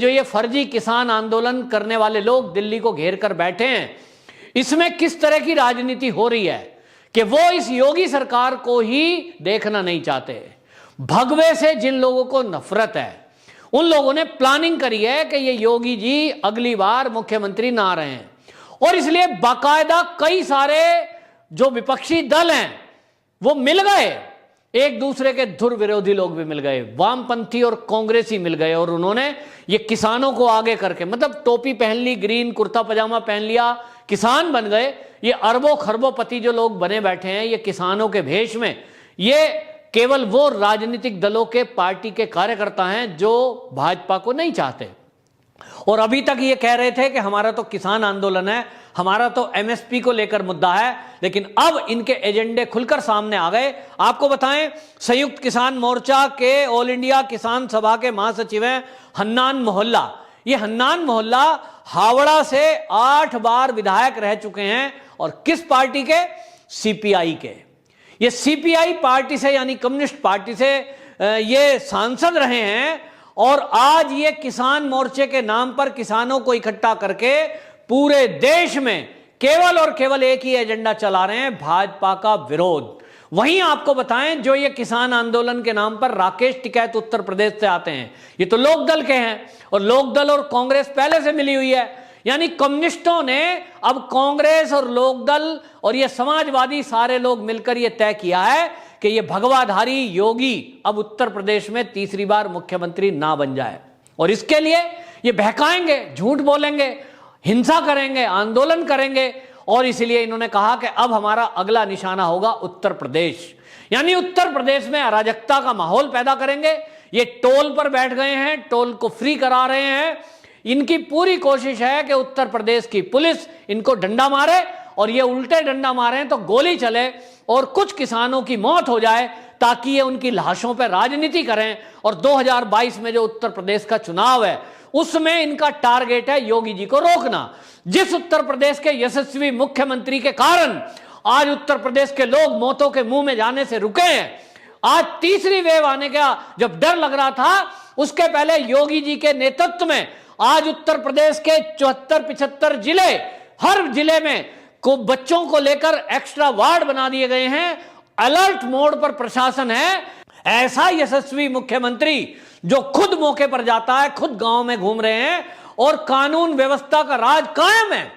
जो ये फर्जी किसान आंदोलन करने वाले लोग दिल्ली को घेर कर बैठे हैं, इसमें किस तरह की राजनीति हो रही है कि वो इस योगी सरकार को ही देखना नहीं चाहते। भगवे से जिन लोगों को नफरत है, उन लोगों ने प्लानिंग करी है कि ये योगी जी अगली बार मुख्यमंत्री ना रहे हैं, और इसलिए बाकायदा कई सारे जो विपक्षी दल हैं वो मिल गए, एक दूसरे के धुर विरोधी लोग भी मिल गए, वामपंथी और कांग्रेसी मिल गए, और उन्होंने ये किसानों को आगे करके, मतलब टोपी पहन ली, ग्रीन कुर्ता पजामा पहन लिया, किसान बन गए। ये अरबों खरबों जो लोग बने बैठे हैं ये किसानों के भेष में, ये केवल वो राजनीतिक दलों के पार्टी के कार्यकर्ता हैं जो भाजपा को नहीं चाहते। और अभी तक ये कह रहे थे कि हमारा तो किसान आंदोलन है, हमारा तो एमएसपी को लेकर मुद्दा है, लेकिन अब इनके एजेंडे खुलकर सामने आ गए। आपको बताएं, संयुक्त किसान मोर्चा के ऑल इंडिया किसान सभा के महासचिव हैं हन्नान मोहल्ला। ये हन्नान मोहल्ला हावड़ा से 8 बार विधायक रह चुके हैं, और किस पार्टी के? सीपीआई के। ये सीपीआई पार्टी से, यानी कम्युनिस्ट पार्टी से ये सांसद रहे हैं, और आज ये किसान मोर्चे के नाम पर किसानों को इकट्ठा करके पूरे देश में केवल और केवल एक ही एजेंडा चला रहे हैं, भाजपा का विरोध। वहीं आपको बताएं, जो ये किसान आंदोलन के नाम पर राकेश टिकैत उत्तर प्रदेश से आते हैं, ये तो लोकदल के हैं, और लोकदल और कांग्रेस पहले से मिली हुई है। यानी कम्युनिस्टों ने अब कांग्रेस और लोकदल और ये समाजवादी सारे लोग मिलकर ये तय किया है कि ये भगवाधारी योगी अब उत्तर प्रदेश में तीसरी बार मुख्यमंत्री ना बन जाए, और इसके लिए ये बहकाएंगे, झूठ बोलेंगे, हिंसा करेंगे, आंदोलन करेंगे, और इसलिए इन्होंने कहा कि अब हमारा अगला निशाना होगा उत्तर प्रदेश। यानी उत्तर प्रदेश में अराजकता का माहौल पैदा करेंगे। ये टोल पर बैठ गए हैं, टोल को फ्री करा रहे हैं। इनकी पूरी कोशिश है कि उत्तर प्रदेश की पुलिस इनको डंडा मारे, और ये उल्टे डंडा मारे तो गोली चले और कुछ किसानों की मौत हो जाए, ताकि ये उनकी लाशों पर राजनीति करें। और 2022 में जो उत्तर प्रदेश का चुनाव है उसमें इनका टारगेट है योगी जी को रोकना। जिस उत्तर प्रदेश के यशस्वी मुख्यमंत्री के कारण आज उत्तर प्रदेश के लोग मौतों के मुंह में जाने से रुके हैं, आज तीसरी वेव आने का जब डर लग रहा था, उसके पहले योगी जी के नेतृत्व में आज उत्तर प्रदेश के 74-75 जिले, हर जिले में को बच्चों को लेकर एक्स्ट्रा वार्ड बना दिए गए हैं। अलर्ट मोड पर प्रशासन है। ऐसा यशस्वी मुख्यमंत्री जो खुद मौके पर जाता है, खुद गांव में घूम रहे हैं, और कानून व्यवस्था का राज कायम है।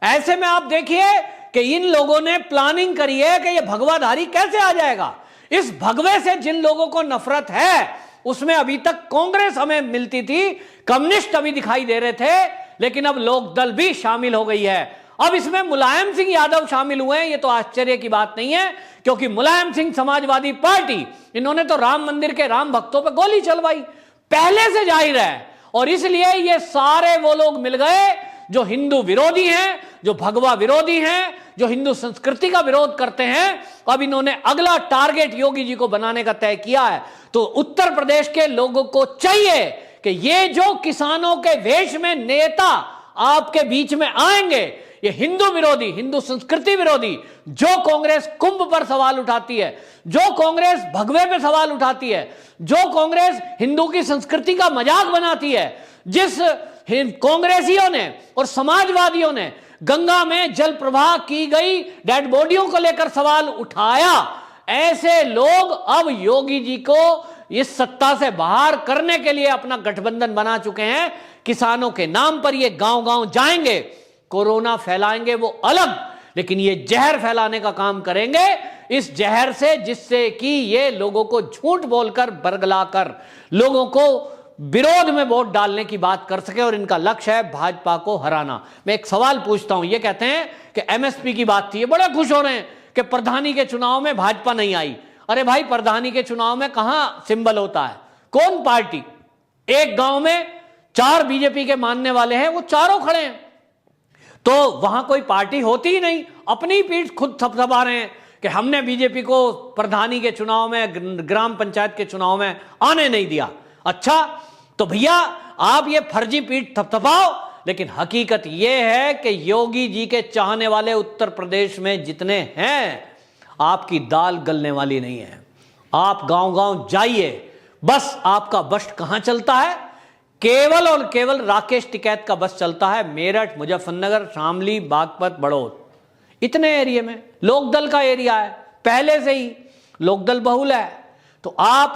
ऐसे में आप देखिए कि इन लोगों ने प्लानिंग करी है कि ये भगवाधारी कैसे आ जाएगा। इस भगवे से जिन लोगों को नफरत है, उसमें अभी तक कांग्रेस हमें मिलती थी, कम्युनिस्ट अभी दिखाई दे रहे थे, लेकिन अब लोकदल भी शामिल हो गई है। अब इसमें मुलायम सिंह यादव शामिल हुए हैं। ये तो आश्चर्य की बात नहीं है, क्योंकि मुलायम सिंह समाजवादी पार्टी, इन्होंने तो राम मंदिर के राम भक्तों पर गोली चलवाई, पहले से जाहिर है। और इसलिए ये सारे वो लोग मिल गए जो हिंदू विरोधी हैं, जो भगवा विरोधी हैं, जो हिंदू संस्कृति का विरोध करते हैं। अब इन्होंने अगला टारगेट योगी जी को बनाने का तय किया है। तो उत्तर प्रदेश के लोगों को चाहिए कि ये जो किसानों के वेश में नेता आपके बीच में आएंगे, ये हिंदू विरोधी, हिंदू संस्कृति विरोधी, जो कांग्रेस कुंभ पर सवाल उठाती है, जो कांग्रेस भगवे पे सवाल उठाती है, जो कांग्रेस हिंदू की संस्कृति का मजाक बनाती है, जिस कांग्रेसियों ने और समाजवादियों ने गंगा में जल प्रवाह की गई डेड बॉडियों को लेकर सवाल उठाया, ऐसे लोग अब योगी जी को इस सत्ता से बाहर करने के लिए अपना गठबंधन बना चुके हैं। किसानों के नाम पर ये गांव-गांव जाएंगे, कोरोना फैलाएंगे वो अलग, लेकिन ये जहर फैलाने का काम करेंगे, इस जहर से, जिससे कि ये लोगों को झूठ बोलकर, बरगलाकर लोगों को विरोध में वोट डालने की बात कर सके, और इनका लक्ष्य है भाजपा को हराना। मैं एक सवाल पूछता हूं, ये कहते हैं कि एमएसपी की बात थी, ये बड़े खुश हो रहे हैं कि प्रधानी के चुनाव में भाजपा नहीं आई। अरे भाई, प्रधानी के चुनाव में कहां सिंबल होता है? कौन पार्टी? एक गांव में 4 बीजेपी के मानने वाले हैं, वो चारों खड़े हैं, तो वहां कोई पार्टी होती ही नहीं। अपनी पीठ खुद थपथपा रहे हैं कि हमने बीजेपी को प्रधानी के चुनाव में, ग्राम पंचायत के चुनाव में आने नहीं दिया। अच्छा, तो भैया आप ये फर्जी पीठ थपथपाओ, लेकिन हकीकत यह है कि योगी जी के चाहने वाले उत्तर प्रदेश में जितने हैं, आपकी दाल गलने वाली नहीं है। आप गांव-गांव जाइए, बस आपका बस्ट कहां चलता है? केवल और केवल राकेश टिकैत का बस चलता है मेरठ, मुजफ्फरनगर, शामली, बागपत, बड़ौद, इतने एरिया में लोकदल का एरिया है, पहले से ही लोकदल बहुल है। तो आप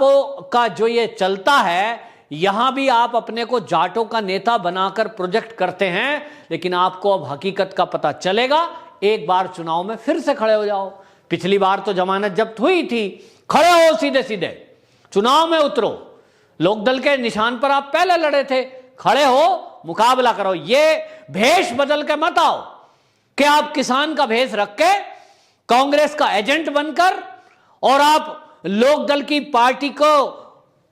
का जो ये चलता है, यहां भी आप अपने को जाटों का नेता बनाकर प्रोजेक्ट करते हैं, लेकिन आपको अब हकीकत का पता चलेगा। एक बार चुनाव में फिर से खड़े हो जाओ। पिछली बार तो जमानत जब्त हुई थी, खड़े हो सीधे सीधे चुनाव में उतरो। लोकदल के निशान पर आप पहले लड़े थे, खड़े हो, मुकाबला करो। ये भेष बदल के मत आओ कि आप किसान का भेष रख के कांग्रेस का एजेंट बनकर और आप लोकदल की पार्टी को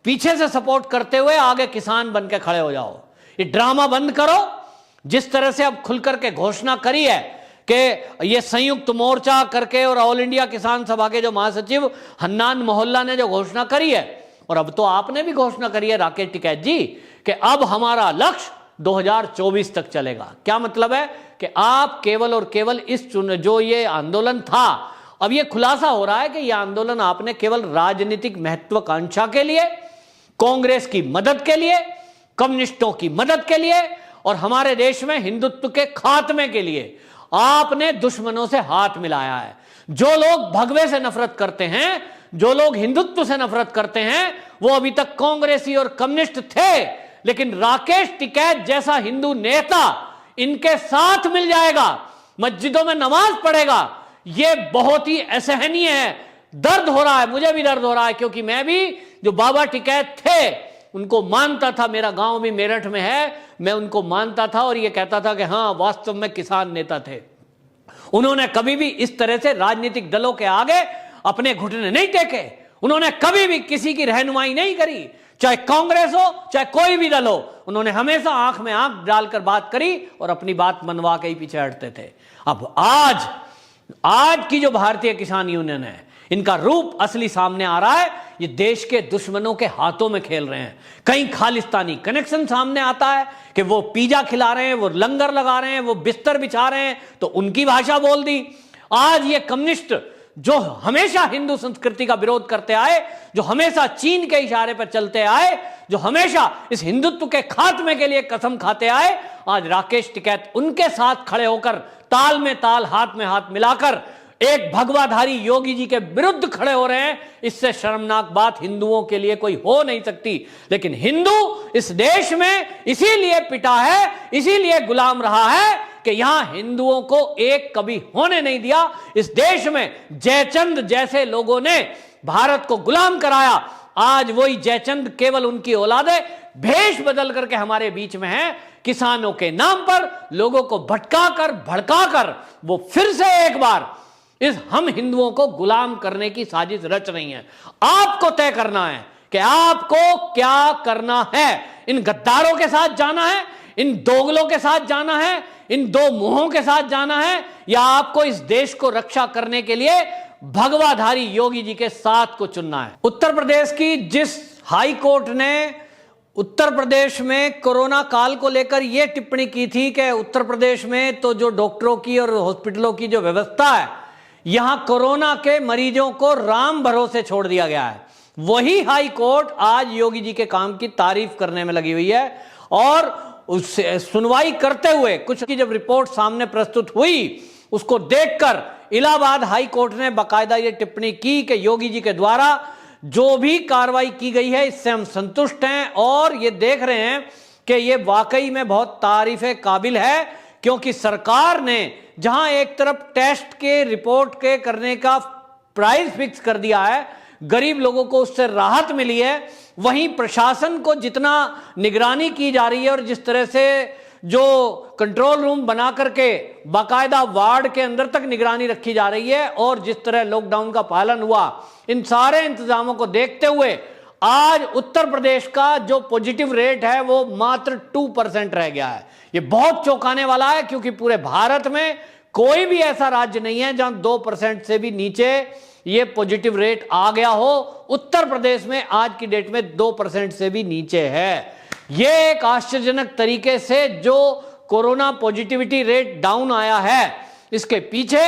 पीछे से सपोर्ट करते हुए आगे किसान बन के खड़े हो जाओ। ये ड्रामा बंद करो। जिस तरह से अब खुल करके घोषणा करी है कि ये संयुक्त मोर्चा करके, और ऑल इंडिया किसान सभा के जो महासचिव हन्नान मोहल्ला ने जो घोषणा करी है, और अब तो आपने भी घोषणा करी है राकेश टिकैत जी कि अब हमारा लक्ष्य 2024 तक चलेगा। क्या मतलब है कि आप केवल और केवल इस जो ये आंदोलन था, अब ये खुलासा हो रहा है कि यह आंदोलन आपने केवल राजनीतिक महत्वाकांक्षा के लिए, कांग्रेस की मदद के लिए, कम्युनिस्टों की मदद के लिए और हमारे देश में हिंदुत्व के खात्मे के लिए आपने दुश्मनों से हाथ मिलाया है। जो लोग भगवे से नफरत करते हैं, जो लोग हिंदुत्व से नफरत करते हैं, वो अभी तक कांग्रेसी और कम्युनिस्ट थे, लेकिन राकेश टिकैत जैसा हिंदू नेता इनके साथ मिल जाएगा, मस्जिदों में नमाज पढ़ेगा। ये बहुत ही असहनीय है। दर्द हो रहा है, मुझे भी दर्द हो रहा है, क्योंकि मैं भी जो बाबा टिकैत थे उनको मानता था। मेरा गांव भी मेरठ में है, मैं उनको मानता था और ये कहता था कि हाँ, वास्तव में किसान नेता थे। उन्होंने कभी भी इस तरह से राजनीतिक दलों के आगे अपने घुटने नहीं टेके। उन्होंने कभी भी किसी की रहनुमाई नहीं करी, चाहे कांग्रेस हो चाहे कोई भी दल हो। उन्होंने हमेशा आंख में आंख डालकर बात करी और अपनी बात मनवा के ही पीछे हटते थे। अब आज की जो भारतीय किसान यूनियन है, इनका रूप असली सामने आ रहा है। ये देश के दुश्मनों के हाथों में खेल रहे हैं। कहीं खालिस्तानी कनेक्शन सामने आता है कि वो पिज्जा खिला रहे हैं, वो लंगर लगा रहे हैं, वो बिस्तर बिछा रहे हैं, तो उनकी भाषा बोल दी। आज ये कम्युनिस्ट जो हमेशा हिंदू संस्कृति का विरोध करते आए, जो हमेशा चीन के इशारे पर चलते आए, जो हमेशा इस हिंदुत्व के खात्मे के लिए कसम खाते आए, आज राकेश टिकैत उनके साथ खड़े होकर ताल में ताल, हाथ में हाथ मिलाकर एक भगवाधारी योगी जी के विरुद्ध खड़े हो रहे हैं। इससे शर्मनाक बात हिंदुओं के लिए कोई हो नहीं सकती। लेकिन हिंदू इस देश में इसीलिए पिटा है, इसीलिए गुलाम रहा है कि यहां हिंदुओं को एक कभी होने नहीं दिया। इस देश में जयचंद जैसे लोगों ने भारत को गुलाम कराया। आज वही जयचंद केवल उनकी औलादे भेष बदल करके हमारे बीच में है। किसानों के नाम पर लोगों को भटकाकर भड़काकर वो फिर से एक बार इस हम हिंदुओं को गुलाम करने की साजिश रच रही है। आपको तय करना है कि आपको क्या करना है। इन गद्दारों के साथ जाना है, इन दोगलों के साथ जाना है, इन दो मुंहों के साथ जाना है, या आपको इस देश को रक्षा करने के लिए भगवाधारी योगी जी के साथ को चुनना है। उत्तर प्रदेश की जिस हाई कोर्ट ने उत्तर प्रदेश में कोरोना काल को लेकर यह टिप्पणी की थी कि उत्तर प्रदेश में तो जो डॉक्टरों की और हॉस्पिटलों की जो व्यवस्था है, यहां कोरोना के मरीजों को राम भरोसे छोड़ दिया गया है, वही हाई कोर्ट आज योगी जी के काम की तारीफ करने में लगी हुई है। और उससे सुनवाई करते हुए कुछ की जब रिपोर्ट सामने प्रस्तुत हुई, उसको देखकर इलाहाबाद हाई कोर्ट ने बाकायदा ये टिप्पणी की कि योगी जी के द्वारा जो भी कार्रवाई की गई है इससे हम संतुष्ट हैं और ये देख रहे हैं कि ये वाकई में बहुत तारीफ काबिल है। क्योंकि सरकार ने जहां एक तरफ टेस्ट के रिपोर्ट के करने का प्राइस फिक्स कर दिया है, गरीब लोगों को उससे राहत मिली है, वहीं प्रशासन को जितना निगरानी की जा रही है और जिस तरह से जो कंट्रोल रूम बना करके बाकायदा वार्ड के अंदर तक निगरानी रखी जा रही है और जिस तरह लॉकडाउन का पालन हुआ, इन सारे इंतजामों को देखते हुए आज उत्तर प्रदेश का जो पॉजिटिव रेट है वो मात्र 2% रह गया है। ये बहुत चौंकाने वाला है, क्योंकि पूरे भारत में कोई भी ऐसा राज्य नहीं है जहां 2% से भी नीचे ये पॉजिटिव रेट आ गया हो। उत्तर प्रदेश में आज की डेट में 2% से भी नीचे है। ये एक आश्चर्यजनक तरीके से जो कोरोना पॉजिटिविटी रेट डाउन आया है, इसके पीछे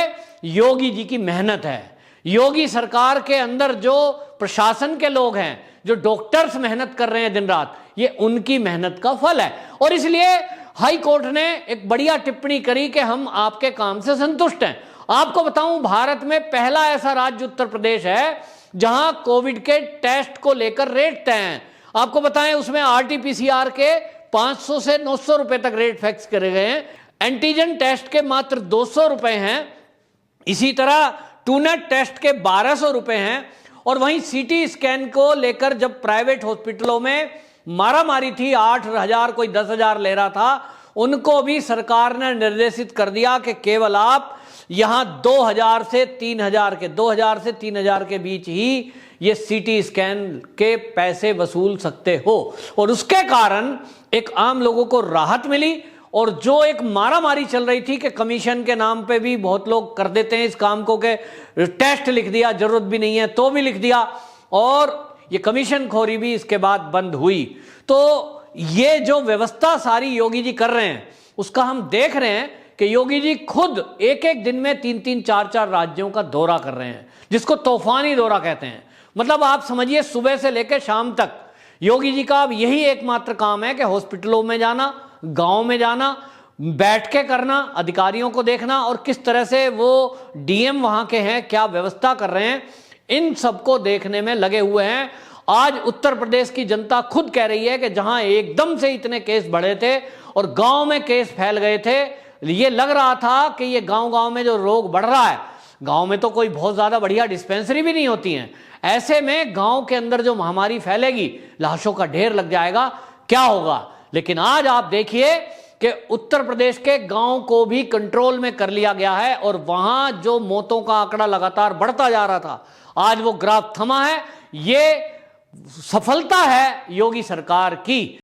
योगी जी की मेहनत है। योगी सरकार के अंदर जो प्रशासन के लोग हैं, जो डॉक्टर्स मेहनत कर रहे हैं दिन रात, ये उनकी मेहनत का फल है। और इसलिए हाई कोर्ट ने एक बढ़िया टिप्पणी करी कि हम आपके काम से संतुष्ट हैं। आपको बताऊं, भारत में पहला ऐसा राज्य उत्तर प्रदेश है जहां कोविड के टेस्ट को लेकर रेट तय हैं। आपको बताएं, उसमें आरटीपीसीआर के 500 से 900 रुपए तक रेट फिक्स करे गए हैं। एंटीजन टेस्ट के मात्र 200 रुपए हैं। इसी तरह टूनेट टेस्ट के 1200 रुपए हैं। और वहीं सीटी स्कैन को लेकर जब प्राइवेट हॉस्पिटलों में मारामारी थी, 8,000 कोई 10,000 ले रहा था, उनको भी सरकार ने निर्देशित कर दिया कि केवल आप यहां 2,000 से 3,000 के बीच ही ये सीटी स्कैन के पैसे वसूल सकते हो। और उसके कारण एक आम लोगों को राहत मिली। और जो एक मारामारी चल रही थी कि कमीशन के नाम पे भी बहुत लोग कर देते हैं इस काम को, के टेस्ट लिख दिया, जरूरत भी नहीं है तो भी लिख दिया, और ये कमीशन खोरी भी इसके बाद बंद हुई। तो ये जो व्यवस्था सारी योगी जी कर रहे हैं, उसका हम देख रहे हैं कि योगी जी खुद एक एक दिन में 3-3, 4-4 राज्यों का दौरा कर रहे हैं, जिसको तूफानी दौरा कहते हैं। मतलब आप समझिए, सुबह से लेकर शाम तक योगी जी का अब यही एकमात्र काम है कि हॉस्पिटलों में जाना, गांव में जाना, बैठ के करना, अधिकारियों को देखना, और किस तरह से वो डीएम वहां के हैं, क्या व्यवस्था कर रहे हैं, इन सबको देखने में लगे हुए हैं। आज उत्तर प्रदेश की जनता खुद कह रही है कि जहां एकदम से इतने केस बढ़े थे और गांव में केस फैल गए थे, ये लग रहा था कि ये गांव-गांव में जो रोग बढ़ रहा है, गांव में तो कोई बहुत ज्यादा बढ़िया डिस्पेंसरी भी नहीं होती हैं, ऐसे में गांव के अंदर जो महामारी फैलेगी, लाशों का ढेर लग जाएगा, क्या होगा। लेकिन आज आप देखिए कि उत्तर प्रदेश के गांव को भी कंट्रोल में कर लिया गया है, और वहां जो मौतों का आंकड़ा लगातार बढ़ता जा रहा था, आज वो ग्राफ थमा है। ये सफलता है योगी सरकार की।